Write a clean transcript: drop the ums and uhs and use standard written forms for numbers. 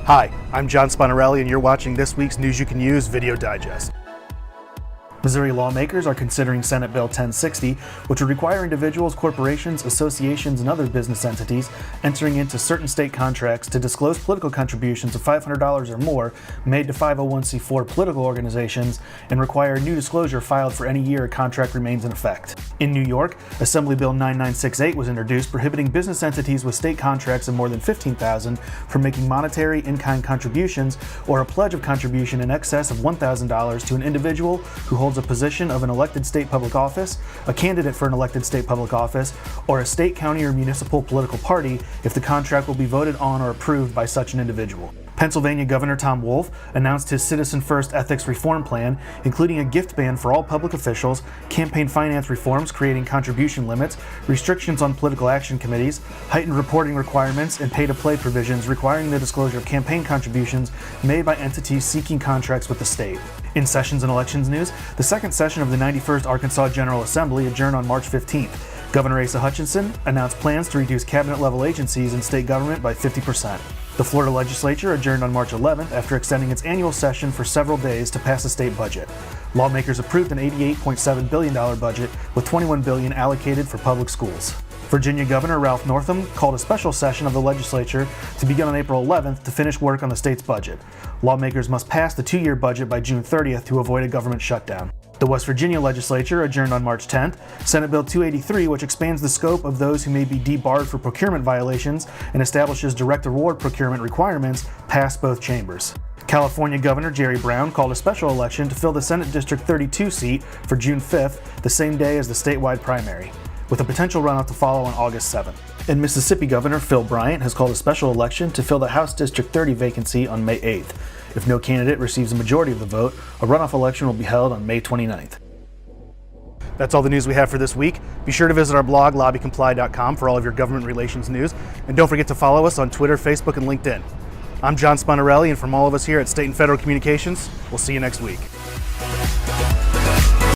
Hi, I'm John Spinarelli, and you're watching this week's News You Can Use Video Digest. Missouri lawmakers are considering Senate Bill 1060, which would require individuals, corporations, associations, and other business entities entering into certain state contracts to disclose political contributions of $500 or more made to 501c4 political organizations and require a new disclosure filed for any year a contract remains in effect. In New York, Assembly Bill 9968 was introduced prohibiting business entities with state contracts of more than $15,000 from making monetary in-kind contributions or a pledge of contribution in excess of $1,000 to an individual who holds a position of an elected state public office, a candidate for an elected state public office, or a state, county, or municipal political party if the contract will be voted on or approved by such an individual. Pennsylvania Governor Tom Wolf announced his Citizen First ethics reform plan, including a gift ban for all public officials, campaign finance reforms creating contribution limits, restrictions on political action committees, heightened reporting requirements, and pay-to-play provisions requiring the disclosure of campaign contributions made by entities seeking contracts with the state. In Sessions and Elections news, the second session of the 91st Arkansas General Assembly adjourned on March 15th. Governor Asa Hutchinson announced plans to reduce cabinet-level agencies in state government by 50%. The Florida legislature adjourned on March 11th after extending its annual session for several days to pass a state budget. Lawmakers approved an $88.7 billion budget, with $21 billion allocated for public schools. Virginia Governor Ralph Northam called a special session of the legislature to begin on April 11th to finish work on the state's budget. Lawmakers must pass the two-year budget by June 30th to avoid a government shutdown. The West Virginia legislature adjourned on March 10th. Senate Bill 283, which expands the scope of those who may be debarred for procurement violations and establishes direct award procurement requirements, passed both chambers. California Governor Jerry Brown called a special election to fill the Senate District 32 seat for June 5th, the same day as the statewide primary, with a potential runoff to follow on August 7th. And Mississippi Governor Phil Bryant has called a special election to fill the House District 30 vacancy on May 8th. If no candidate receives a majority of the vote, a runoff election will be held on May 29th. That's all the news we have for this week. Be sure to visit our blog, lobbycomply.com, for all of your government relations news. And don't forget to follow us on Twitter, Facebook, and LinkedIn. I'm John Spinarelli, and from all of us here at State and Federal Communications, we'll see you next week.